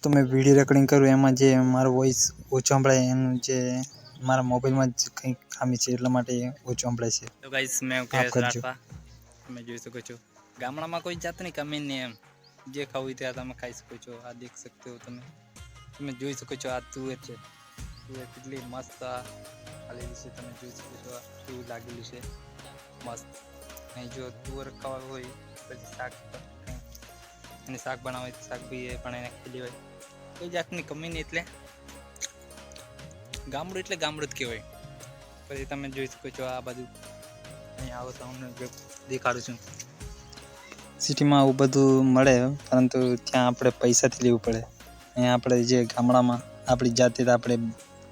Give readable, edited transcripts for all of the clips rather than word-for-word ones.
તો मैं video recording करूँ એમાં જે મારો વોઇસ ઓછો સંભળાય એનું જે મારા મોબાઈલમાં જ કંઈક ખામી છે એટલા માટે ઓછો સંભળાય છે। તો ગાઈસ મેં કેસ રાખવા તમે જોઈ શકો છો ગામડામાં કોઈ જાતની કમી નહીં એમ જે ખાવું ત્યાં તમે ખાઈ શકો છો। આ દેખ सकते हो તમે જોઈ શકો છો આ તુવેર છે તુવેર કેટલી મસ્ત હાલેલી છે તમે જોઈ શકો છો કેવું લાગેલું છે મસ્ત। અહીં જો તુવેર ખાવા હોય પછી શાક અને શાક બનાવે શાક બી પણ એને ખાઈ લેવાય કોઈ જાતની કમી નહીં એટલે ગામડું એટલે ગામડું જ કહેવાય। પછી તમે જોઈ શકો છો આ બધું અહીં આવો તો હું દેખાડું છું સિટીમાં આવું બધું મળે પરંતુ ત્યાં આપણે પૈસાથી લેવું પડે। અહીંયા આપણે જે ગામડામાં આપણી જાતે આપણે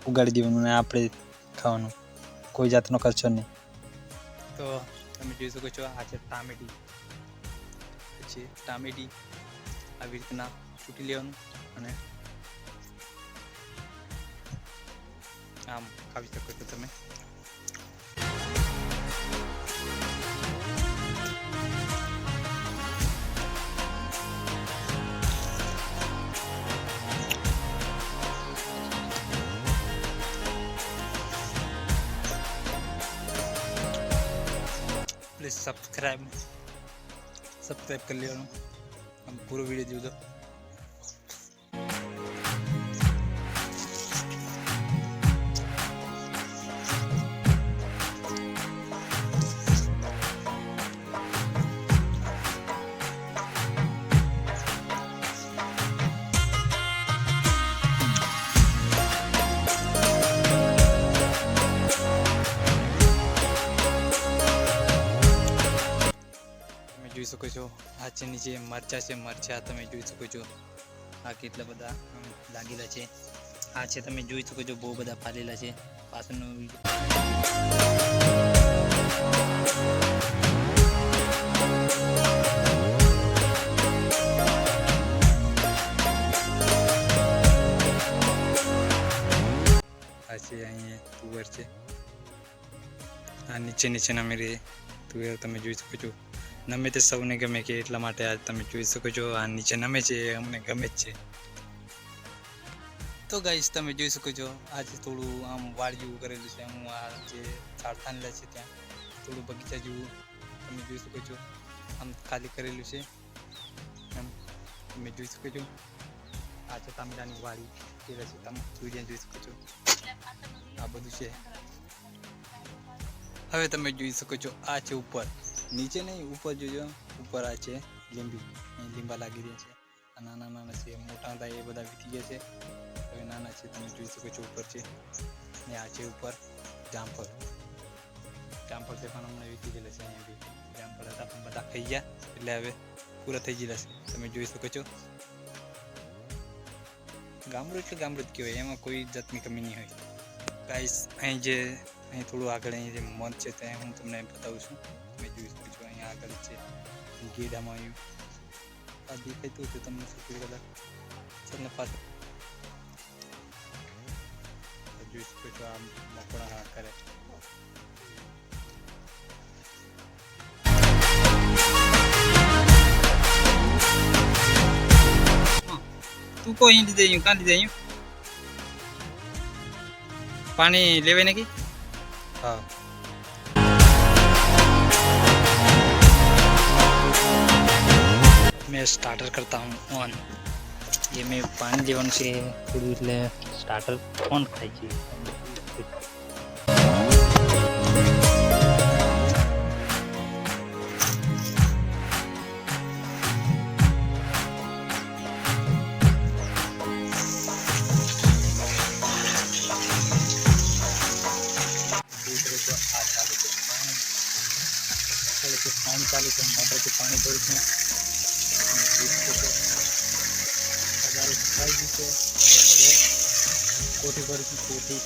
ઉગાડી દેવાનું અને આપણે ખાવાનું કોઈ જાતનો ખર્ચો નહીં। તો તમે જોઈ શકો છો આ છે ટામેટી પછી ટામેટી આવી રીતના છૂટી લેવાનું અને આમ ખાવી શકો છો તમે। प्लीज सब्सक्राइब कर लिया हम पूरा वीडियो जो दो જોઈ શકો છો આ છે નીચે મરચા છે મરચા તમે જોઈ શકો છો આ કેટલા બધા લાગેલા છે આ છે તમે જોઈ શકો છો બહુ બધા ફાલેલા છે પાછળનો આ છે અહીંયા તુવેર છે આ નીચેના મેરે તુવેર તમે જોઈ શકો છો નમે તે સૌને ગમે કે એટલા માટે આજ તમે જોઈ શકો છો આ નીચે નમે છે અમને ગમે જ છે। તો ગાઈસ તમે જોઈ શકો છો આજે થોડું આમ વાડ જેવું કરેલું છે હું આ જે ઝાડખાનેલા છે ત્યાં થોડું બગીચા જેવું તમે જોઈ શકો છો આમ ખાલી કરેલું છે એમ તમે જોઈ શકો છો આ છે ટામેટાની વાડી તે છે તમે વિડીયો જોઈ શકો છો આ બધું છે। હવે તમે જોઈ શકો છો આ છે ઉપર નીચે નહીં ઉપર જોજો ઉપર આ છે લીંબી અહીં લીંબા લાગી રહ્યા છે આ નાના નાના છે મોટા હતા એ બધા વીતી ગયા છે હવે નાના છે તમે જોઈ શકો છો ઉપર છે ને આ છે ઉપર જામફળ જામફળ છે પણ હમણાં વીતી ગયેલા છે અહીંયા બી જામફળ હતા પણ બધા ખાઈ ગયા એટલે હવે પૂરા થઈ ગયેલા છે તમે જોઈ શકો છો ગામડું એટલે ગામડું જ કહેવાય એમાં કોઈ જાતની કમી નહીં હોય। ગાઈસ અહીં થોડું આગળ અહીં જે મધ છે ત્યાં હું તમને બતાવું છું તમે જોઈ શકો છો અહીંયા આગળ છે ગેડામાં આવ્યું આ દેખાતું હતું તમને શું કદાચ તમને પાછળ જોઈ શકો છો આ મકોડા હા કરે તું કોઈ અહીં લીધે કાં લીધે અહીં पानी लेवे ने की हाँ मैं स्टार्टर करता हूँ ऑन ये मैं पानी लेवन से थोड़ी એટલે स्टार्टर ऑन થાય છે। पानी चालू છે મોટર થી પાણી ભરું છું હવે કોઠી ભરું છું કોઠી